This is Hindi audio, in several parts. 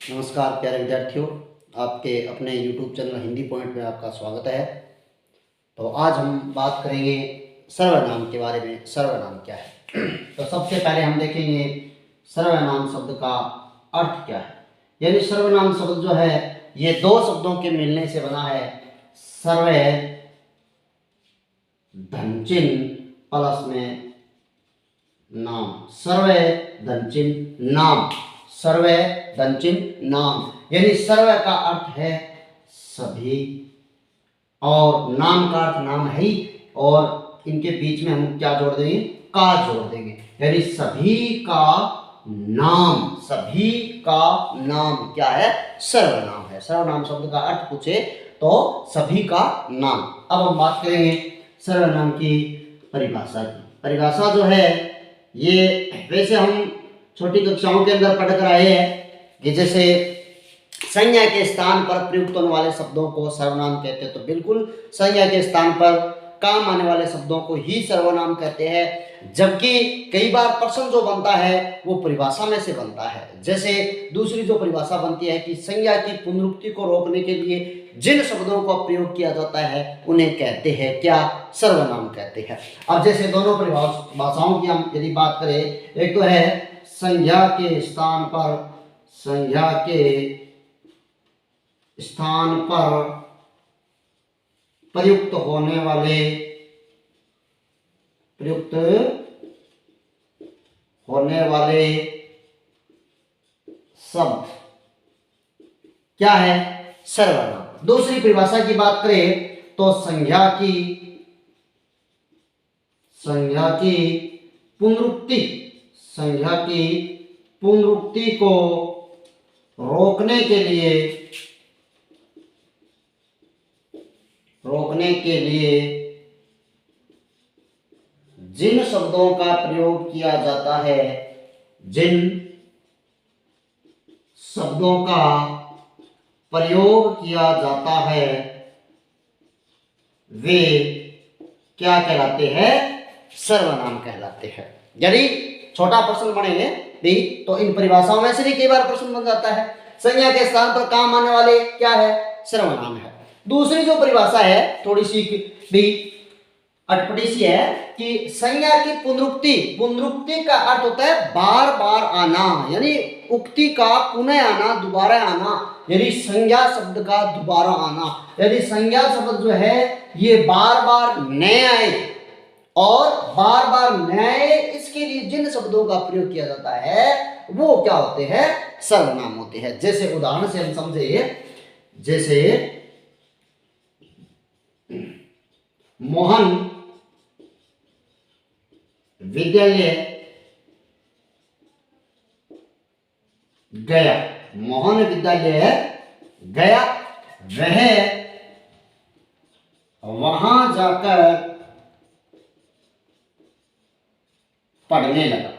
नमस्कार प्यारे विद्यार्थियों, आपके अपने YouTube चैनल हिंदी पॉइंट में आपका स्वागत है। तो आज हम बात करेंगे सर्वनाम के बारे में। सर्वनाम क्या है? तो सबसे पहले हम देखेंगे सर्वनाम शब्द का अर्थ क्या है। यानी सर्वनाम शब्द जो है ये दो शब्दों के मिलने से बना है। सर्व धन चिन्ह प्लस में नाम। सर्व धन चिन्ह नाम। सर्व धन चिन्ह नाम यानी सर्व का अर्थ है सभी और नाम का अर्थ नाम है ही, और इनके बीच में हम क्या जोड़ देंगे? का जोड़ देंगे। यानी सभी का नाम। सभी का नाम क्या है? सर्वनाम है। सर्वनाम शब्द का अर्थ पूछे तो सभी का नाम। अब हम बात करेंगे सर्वनाम की परिभाषा की। परिभाषा जो है ये वैसे हम छोटी कक्षाओं के अंदर पढ़कर आए हैं कि जैसे संज्ञा के स्थान पर प्रयुक्त होने वाले शब्दों को सर्वनाम कहते हैं। तो बिल्कुल संज्ञा के स्थान पर काम आने वाले शब्दों को ही सर्वनाम कहते हैं, जबकि कई बार प्रश्न जो बनता है वो परिभाषा में से बनता है। जैसे दूसरी जो परिभाषा बनती है कि संज्ञा की पुनरुक्ति को रोकने के लिए जिन शब्दों का प्रयोग किया जाता है उन्हें कहते हैं क्या? सर्वनाम कहते हैं। अब जैसे दोनों परिभाषाओं की हम यदि बात करें, एक तो है संज्ञा के स्थान पर, संज्ञा के स्थान पर प्रयुक्त होने वाले शब्द क्या है? सर्वनाम। दूसरी परिभाषा की बात करें तो संज्ञा की पुनरुक्ति को रोकने के लिए जिन शब्दों का प्रयोग किया जाता है, जिन शब्दों का प्रयोग किया जाता है वे क्या कहलाते हैं? सर्वनाम कहलाते हैं। यदि छोटा प्रश्न बनेंगे भी तो इन परिभाषाओं में से भी कई बार प्रश्न बन जाता है। संज्ञा के स्थान पर काम आने वाले क्या है? सर्वनाम है। दूसरी जो परिभाषा है थोड़ी सी भी अटपटी सी है कि संज्ञा की पुनरुक्ति का अर्थ होता है बार बार आना, यानी उक्ति का पुनः आना, दोबारा आना। यानी संज्ञा शब्द का दोबारा आना, यदि संज्ञा शब्द जो है ये बार बार नए आए और बार बार नए, इसके लिए जिन शब्दों का प्रयोग किया जाता है वो क्या होते हैं? सर्वनाम होते हैं। जैसे उदाहरण से हम समझे, जैसे मोहन विद्यालय गया। मोहन विद्यालय गया, वह वहां जाकर पढ़ने लगा।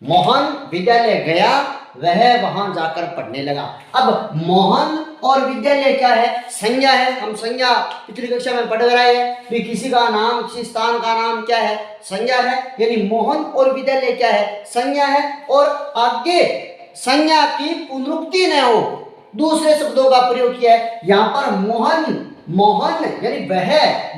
मोहन विद्यालय गया, वह वहां जाकर पढ़ने लगा। अब मोहन और विद्यालय क्या है? संज्ञा है। हम संज्ञा पिछली कक्षा में पढ़ रहे हैं कि किसी का नाम, किसी स्थान का नाम क्या है? संज्ञा है। यानी मोहन और विद्यालय क्या है? संज्ञा है। और आगे संज्ञा की पुनरुक्ति न हो, दूसरे शब्दों का प्रयोग किया है। यहां पर मोहन यानी वह,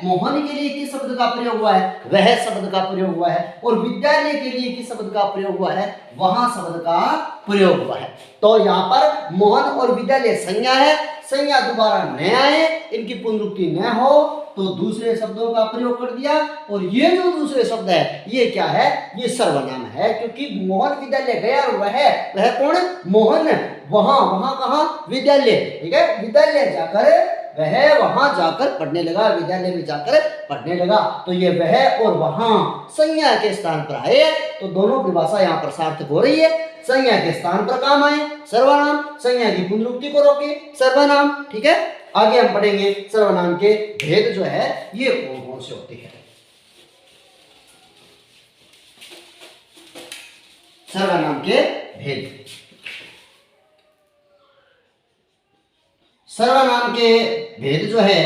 मोहन के लिए किस शब्द का प्रयोग हुआ है? वह शब्द का प्रयोग हुआ है। और विद्यालय के लिए किस शब्द का प्रयोग हुआ है? वहां शब्द का प्रयोग हुआ है। तो यहाँ पर मोहन और विद्यालय संज्ञा है। संज्ञा दोबारा न आए, इनकी पुनरुक्ति न हो तो दूसरे शब्दों का प्रयोग कर दिया। और ये जो दूसरे शब्द है ये क्या है? ये सर्वनाम है, क्योंकि मोहन विद्यालय गया और वह कौन? मोहन। वहां कहाँ? विद्यालय। ठीक है, विद्यालय जाकर वह वहां जाकर पढ़ने लगा, विद्यालय में जाकर पढ़ने लगा। तो ये वह और वहां संज्ञा के स्थान पर आए, तो दोनों परिभाषा यहाँ पर सार्थक हो रही है। संज्ञा के स्थान पर काम आए सर्वनाम, संज्ञा की पुनरुक्ति को रोके सर्वनाम। ठीक है, आगे हम पढ़ेंगे सर्वनाम के भेद जो है ये कौन कौन से होते हैं। सर्वनाम के भेद। सर्वनाम के भेद जो है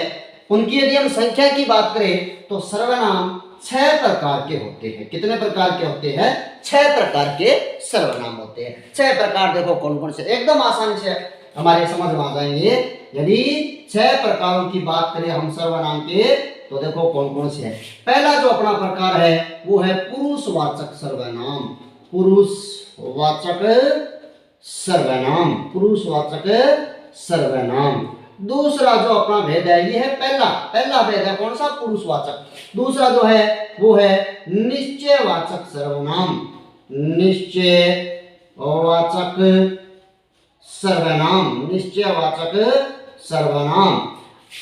उनकी यदि हम संख्या की बात करें तो सर्वनाम छह प्रकार के होते हैं। कितने प्रकार के होते हैं? छह प्रकार के सर्वनाम होते हैं। छह प्रकार देखो कौन कौन से, एकदम आसानी से हमारे समझ में आ जाएंगे। यदि छह प्रकारों की बात करें हम सर्वनाम के, तो देखो कौन कौन से हैं। पहला जो अपना प्रकार है वो है पुरुषवाचक सर्वनाम। पुरुषवाचक सर्वनाम, पुरुषवाचक सर्वनाम। दूसरा जो अपना भेद है ये है पहला भेद है कौन सा? पुरुषवाचक। दूसरा जो है वो है निश्चयवाचक सर्वनाम। निश्चयवाचक सर्वनाम, निश्चयवाचक सर्वनाम,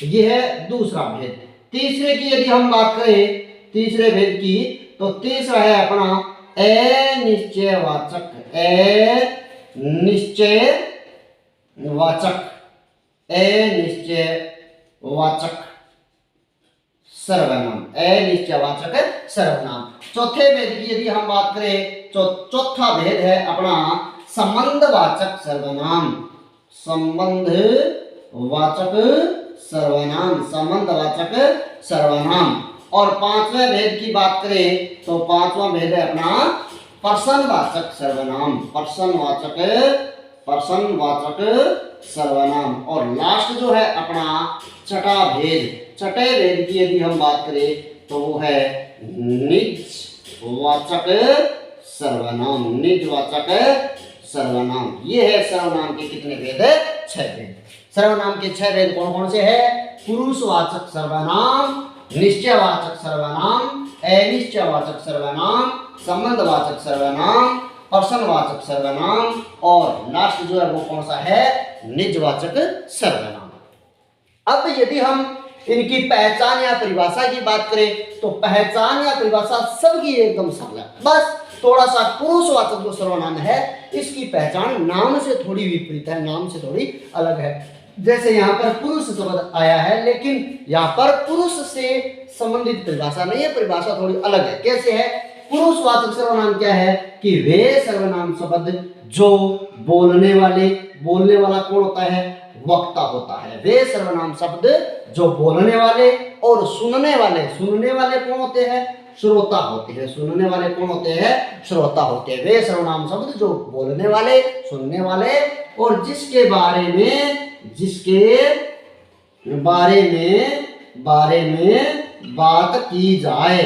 ये है दूसरा भेद। तीसरे की यदि हम बात करें, तीसरे भेद की, तो तीसरा है अपना अनिश्चयवाचक, अनिश्चयवाचक, अनिश्चयवाचक सर्वनाम, अनिश्चयवाचक सर्वनाम। चौथे भेद की यदि हम बात करें, तो चौथा भेद है अपना संबंधवाचक सर्वनाम। संबंधवाचक सर्वनाम, संबंधवाचक सर्वनाम। और पांचवें भेद की बात करें, तो पांचवा भेद है अपना प्रश्नवाचक सर्वनाम, प्रश्नवाचक सर्वनाम। और लास्ट जो है अपना छठा भेद, छठे भेद की यदि हम बात करें, तो वो है निजवाचक सर्वनाम, निजवाचक सर्वनाम। ये है सर्वनाम के कितने भेद है? छह भेद। सर्वनाम के छह भेद कौन कौन से हैं? पुरुषवाचक सर्वनाम, निश्चयवाचक सर्वनाम, अनिश्चयवाचक सर्वनाम, संबंधवाचक सर्वनाम, प्रश्नवाचक सर्वनाम, और लास्ट जो है वो कौन सा है? निजवाचक सर्वनाम। अब यदि हम इनकी पहचान या परिभाषा की बात करें, तो पहचान या परिभाषा सबकी एकदम सरल है। बस थोड़ा सा पुरुषवाचक जो सर्वनाम है इसकी पहचान नाम से थोड़ी विपरीत है, नाम से थोड़ी अलग है। जैसे यहाँ पर पुरुष शब्द आया है, लेकिन यहाँ पर पुरुष से संबंधित परिभाषा नहीं है, परिभाषा थोड़ी अलग है। कैसे है? पुरुषवाचक सर्वनाम क्या है कि वे सर्वनाम शब्द जो बोलने वाला कौन होता है? वक्ता होता है। वे सर्वनाम शब्द जो बोलने वाले और सुनने वाले कौन होते हैं? श्रोता होते हैं। सुनने वाले कौन होते हैं? श्रोता होते हैं। वे सर्वनाम शब्द जो बोलने वाले, सुनने वाले और जिसके बारे में बात की जाए,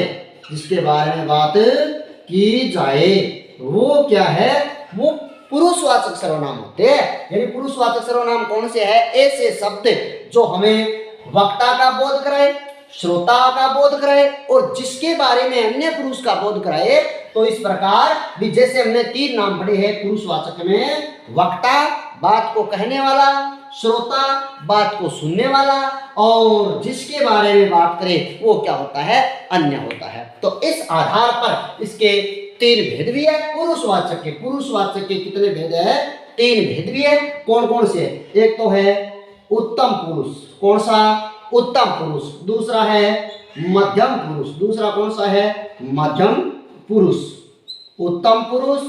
जिसके बारे में बात की जाए, वो क्या है? वो पुरुषवाचक सर्वनाम होते हैं। यानी पुरुषवाचक सर्वनाम कौन से है? ऐसे शब्द जो हमें वक्ता का बोध कराए, श्रोता का बोध कराए और जिसके बारे में अन्य पुरुष का बोध कराए। तो इस प्रकार भी जैसे हमने तीन नाम पढ़े हैं पुरुषवाचक में, वक्ता बात को कहने वाला, श्रोता बात को सुनने वाला और जिसके बारे में बात करे वो क्या होता है? अन्य होता है। तो इस आधार पर इसके तीन भेद भी है पुरुषवाचक के कितने भेद है? तीन भेद भी है। कौन कौन से? एक तो है उत्तम पुरुष, कौन सा? उत्तम पुरुष। दूसरा है मध्यम पुरुष, दूसरा कौन सा है? मध्यम पुरुष। उत्तम पुरुष,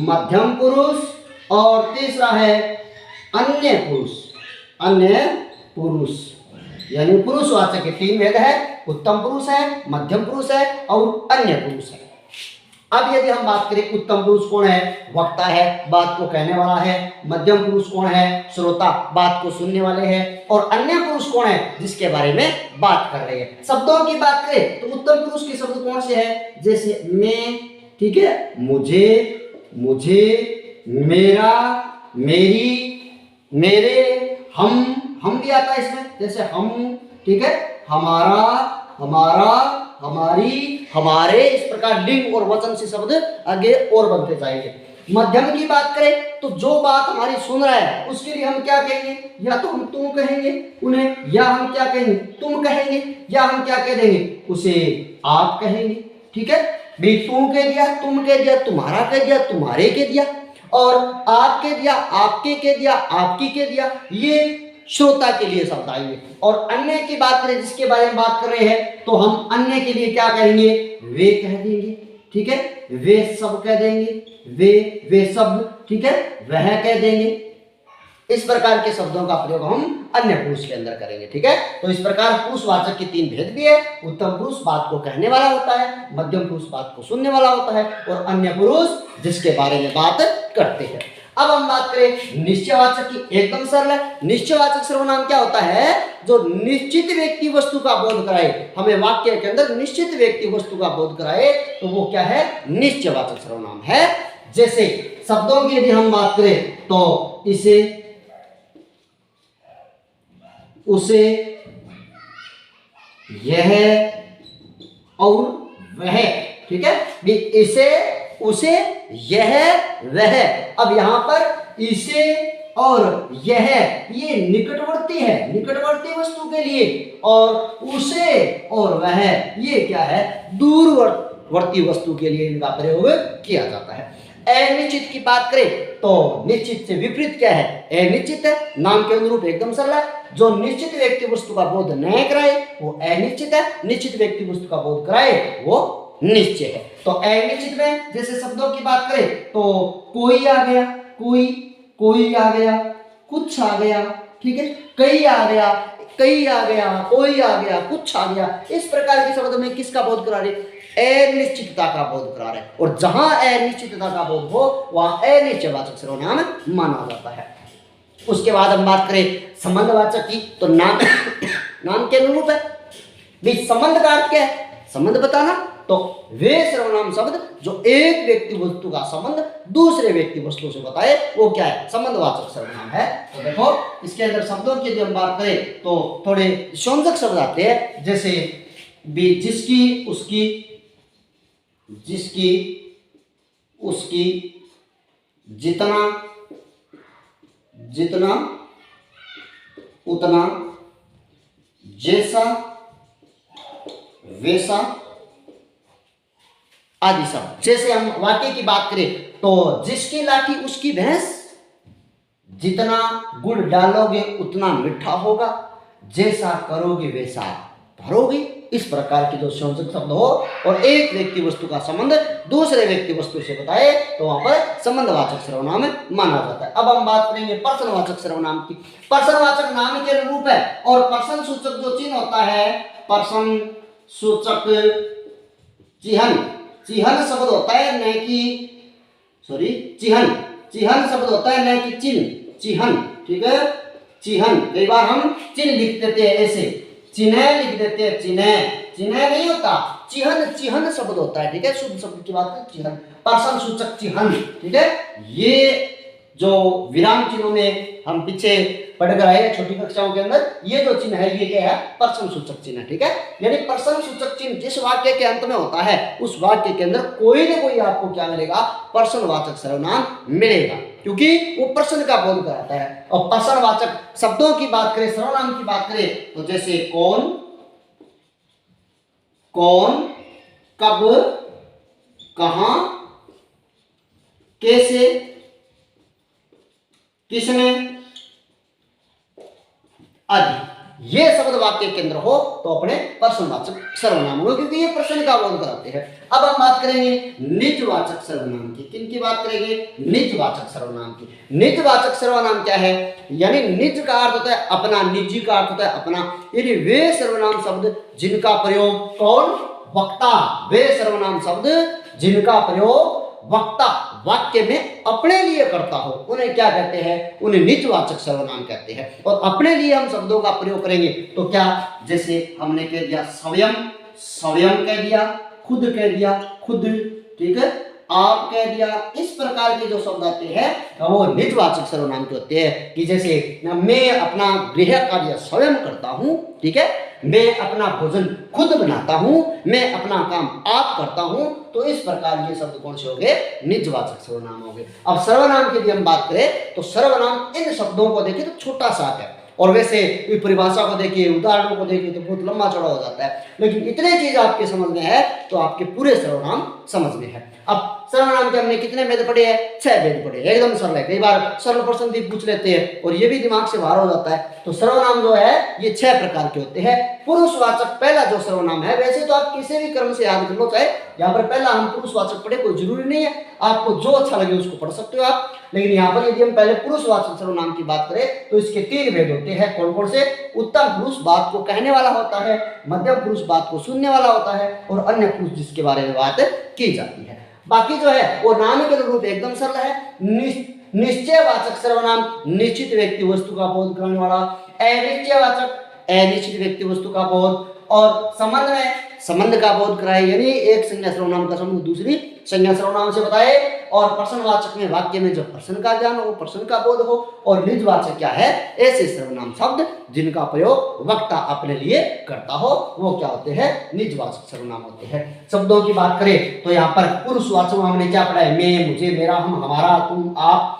मध्यम पुरुष और तीसरा है अन्य पुरुष। यानी पुरुषवाचक के तीन भेद है, उत्तम पुरुष है, मध्यम पुरुष है और अन्य पुरुष है। अब यदि हम बात करें, उत्तम पुरुष कौन है? वक्ता है, बात को कहने वाला है। मध्यम पुरुष कौन है? श्रोता, बात को सुनने वाले हैं। और अन्य पुरुष कौन है? जिसके बारे में बात कर रहे हैं। शब्दों की बात करें तो उत्तम पुरुष के शब्द कौन से हैं? जैसे मैं, ठीक है, मुझे, मेरा, मेरी, मेरे, हम भी आता है इसमें। जैसे हम, ठीक है, हमारा, हमारी, हमारे, इस प्रकार लिंग और वचन से शब्द आगे और बनते जाएंगे। मध्यम की बात करें तो जो बात हमारी सुन रहा है उसके लिए हम क्या कहेंगे? या तो हम तुम कहेंगे उन्हें, या हम क्या कहेंगे? तुम कहेंगे, या हम क्या कह देंगे? उसे आप कहेंगे। ठीक है, भी तू कह दिया, तुम कह दिया, तुम्हारा कह दिया, तुम्हारे कह दिया, और आप कह दिया, आपके कह दिया, आपकी कह दिया। ये श्रोता के लिए शब्द आएंगे। और अन्य की बात करें, जिसके बारे में बात कर रहे हैं, तो हम अन्य के लिए क्या कहेंगे? वे कह देंगे। ठीक है, वे सब कह देंगे, वे सब, ठीक है, वह कह देंगे। इस प्रकार के शब्दों का प्रयोग हम अन्य पुरुष के अंदर करेंगे, ठीक है। तो इस प्रकार पुरुषवाचक के 3 भेद भी है। उत्तम पुरुष बात को कहने वाला होता है, मध्यम पुरुष बात को सुनने वाला होता है, और अन्य पुरुष जिसके बारे में बात करते हैं। अब हम बात करें निश्चयवाचक की, एकदम सरल है। निश्चयवाचक सर्वनाम क्या होता है? जो निश्चित व्यक्ति वस्तु का बोध कराए, हमें वाक्य के अंदर निश्चित व्यक्ति वस्तु का बोध कराए, तो वो क्या है? निश्चयवाचक सर्वनाम है। जैसे शब्दों की यदि हम बात करें तो इसे, उसे, यह और वह, ठीक है। इसे, उसे, यह, वह। अब यहां पर इसे और यह ये निकटवर्ती है, निकटवर्ती वस्तु के लिए, और उसे और वह ये क्या है? दूरवर्ती वस्तु के लिए इनका प्रयोग किया जाता है। अनिश्चित की बात करें तो निश्चित से विपरीत क्या है? अनिश्चित है। नाम के अनुरूप एकदम सरल है। जो निश्चित व्यक्ति वस्तु का बोध न कराए वो अनिश्चित है, निश्चित व्यक्ति वस्तु का बोध कराए वो निश्चय है। तो अनिश्चित में जैसे शब्दों की बात करें तो कोई आ गया, कोई आ गया, कुछ आ गया, ठीक है, कई आ गया, कोई आ गया, कुछ आ गया। इस प्रकार के शब्द में किसका बोध करा रहे? अनिश्चितता का बोध करा रहे। और जहां अनिश्चितता का बोध हो वहां अनिश्चयवाचक सर्वनाम माना जाता है। उसके बाद हम बात करें संबंधवाचक की, तो नाम के अनुरूप है। संबंध का अर्थ क्या है? संबंध बताना। तो वे सर्वनाम शब्द जो एक व्यक्ति वस्तु का संबंध दूसरे व्यक्ति वस्तु से बताए वो क्या है? संबंधवाचक सर्वनाम है। तो देखो इसके अंदर शब्दों की यदि हम बात करें तो थोड़े संयोजक शब्द आते हैं, जैसे जिसकी, उसकी, जिसकी, उसकी, जितना, जितना, उतना, जैसा, वैसा आदि सब। जैसे हम वाक्य की बात करें तो जिसकी लाठी उसकी भैंस, जितना गुड़ डालोगे उतना मीठा होगा, जैसा करोगे वैसा भरोगे। इस प्रकार के जो संयोजक शब्द हो और एक व्यक्ति वस्तु का संबंध दूसरे व्यक्ति वस्तु से बताए तो वहां पर संबंधवाचक सर्वनाम माना जाता है। अब हम बात करेंगे पर्सनवाचक सर्वनाम की। पर्सनवाचक नाम के अनुरूप है और पर्सन सूचक जो चिन्ह होता है, पर्सन सूचक चिन्ह, चिन्ह शब्द होता है न कि, सॉरी, चिन्ह शब्द होता है न कि चिन्ह, चिन्ह, ठीक है, चिन्ह। कई बार हम चिन्ह लिख देते हैं, ऐसे चिन्ह लिख देते हैं, चिन्ह नहीं होता, चिन्ह शब्द होता है, ठीक है। शुद्ध शब्द की बात करें चिन्ह, पर्सन सूचक चिन्ह, ठीक है। ये जो विराम चिन्हों में हम पीछे पढ़ कर आए छोटी कक्षाओं के अंदर, ये जो चिन्ह है ये क्या है? पर्सन सूचक चिन्ह, ठीक है। यानी पर्सन सूचक चिन्ह जिस वाक्य के अंत में होता है उस वाक्य के अंदर कोई न कोई आपको क्या मिलेगा? पर्सनवाचक सर्वनाम मिलेगा, क्योंकि वो पर्सन का बोध कराता है। और पर्सनवाचक शब्दों की बात करें, सर्वनाम की बात करें तो जैसे कौन, कब, कहां, कैसे, किसने आदि, ये शब्द वाक्य के अंदर हो तो अपने पर्सनवाचक सर्वनाम हो, क्योंकि ये पर्सन का बोध कराते हैं। अब हम बात करेंगे निजवाचक सर्वनाम की। किन की बात करेंगे? निजवाचक सर्वनाम की। निजवाचक सर्वनाम क्या है? यानी निज का अर्थ होता है अपना, निजी का अर्थ होता है अपना। यानी वे सर्वनाम शब्द जिनका प्रयोग कौन? वक्ता। वे सर्वनाम शब्द जिनका प्रयोग वक्ता वाक्य में अपने लिए करता हो उन्हें क्या कहते हैं? उन्हें निजवाचक सर्वनाम कहते हैं। और अपने लिए हम शब्दों का प्रयोग करेंगे तो क्या? जैसे हमने कह दिया स्वयं, स्वयं कह दिया, खुद कह दिया, खुद, ठीक है, आप कह दिया। इस प्रकार के जो शब्द आते हैं वो निजवाचक सर्वनाम के होते हैं। कि जैसे मैं अपना गृह कार्य स्वयं करता हूं, ठीक है, मैं अपना भोजन खुद बनाता हूं, मैं अपना काम आप करता हूं। तो इस प्रकार ये शब्द कौन से हो गए? निजवाचक सर्वनाम हो गए। अब सर्वनाम की यदि हम बात करें तो सर्वनाम इन शब्दों को देखें तो छोटा सा है, और वैसे परिभाषा को देखिए, उदाहरणों को देखिए तो बहुत लंबा चौड़ा हो जाता है। लेकिन इतने चीज आपके समझ में है तो आपके पूरे सर्वनाम समझ में है। अब सर्वनाम के हमने कितने भेद पढ़े हैं? 6 भेद पढ़े, एकदम सरल है। कई बार सरल प्रश्न भी पूछ लेते हैं और ये भी दिमाग से बाहर हो जाता है। तो सर्वनाम जो है ये 6 प्रकार के होते हैं। पुरुषवाचक पहला जो सर्वनाम है, वैसे तो आप किसी भी क्रम से याद कर लो, चाहे यहाँ पर पहला हम पुरुषवाचक पढ़े, कोई जरूरी नहीं है, आपको जो अच्छा लगे उसको पढ़ सकते हो आप। लेकिन यहाँ पर यदि हम पहले पुरुषवाचक सर्वनाम की बात करें तो इसके 3 भेद होते हैं। कौन कौन से? उत्तम पुरुष बात को कहने वाला होता है, मध्यम पुरुष बात को सुनने वाला होता है, और अन्य पुरुष जिसके बारे में बात की जाती है। बाकी जो है वो नाम के रूप एकदम सरल है। निश्चयवाचक सर्वनाम निश्चित व्यक्ति वस्तु का बोध कराने वाला, अनिश्चयवाचक अनिश्चित व्यक्ति वस्तु का बोध, और संबंध में संबंध का बोध कराए, यानी एक संज्ञा सर्वनाम का संबंध दूसरी संज्ञा सर्वनाम से बताए, और प्रश्नवाचक में वाक्य में जब प्रश्न का ज्ञान हो, प्रश्न का बोध हो, और निजवाचक क्या है? ऐसे सर्वनाम शब्द जिनका प्रयोग वक्ता अपने लिए करता हो, वो क्या होते हैं? निजवाचक सर्वनाम होते हैं। शब्दों की बात करें तो यहाँ पर पुरुषवाचक हमने क्या पढ़ा है? मैं, मुझे, मेरा, हम, हमारा, तुम, आप,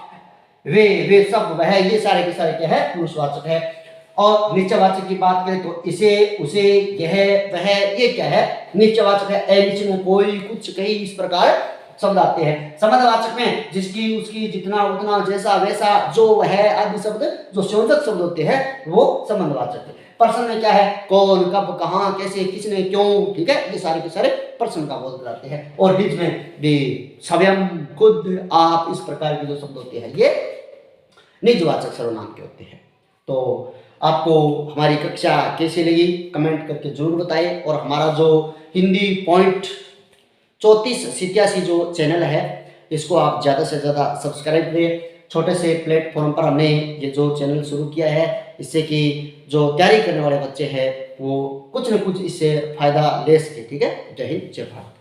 वे सब, वह, ये सारे के सारे क्या है? पुरुषवाचक है। और निश्चयवाचक की बात करें तो इसे, उसे, यह, वह, ये क्या है? निश्चयवाचक है। अनिश्चय में कोई, कुछ, कई, इस प्रकार शब्द आते हैं। संबंधवाचक में जिसकी, उसकी, जितना, उतना, जैसा, वैसा, जो, वह आदि शब्द जो संयोजक शब्द होते हैं वो संबंधवाचक है। प्रश्न में क्या है? कौन, कब, कहाँ, कैसे, किसने, क्यों, ठीक है, ये सारे के सारे प्रश्न का बोध कराते हैं। और बीच में भी स्वयं, खुद, आप, इस प्रकार के जो शब्द होते हैं ये निजवाचक सर्वनाम के होते हैं। तो आपको हमारी कक्षा कैसी लगी कमेंट करके जरूर बताएं, और हमारा जो हिंदी पॉइंट 3487 जो चैनल है इसको आप ज़्यादा से ज़्यादा सब्सक्राइब करें। छोटे से प्लेटफॉर्म पर हमने ये जो चैनल शुरू किया है, इससे कि जो तैयारी करने वाले बच्चे हैं वो कुछ न कुछ इससे फ़ायदा ले सके। ठीक है, जय हिंद, जय भारत।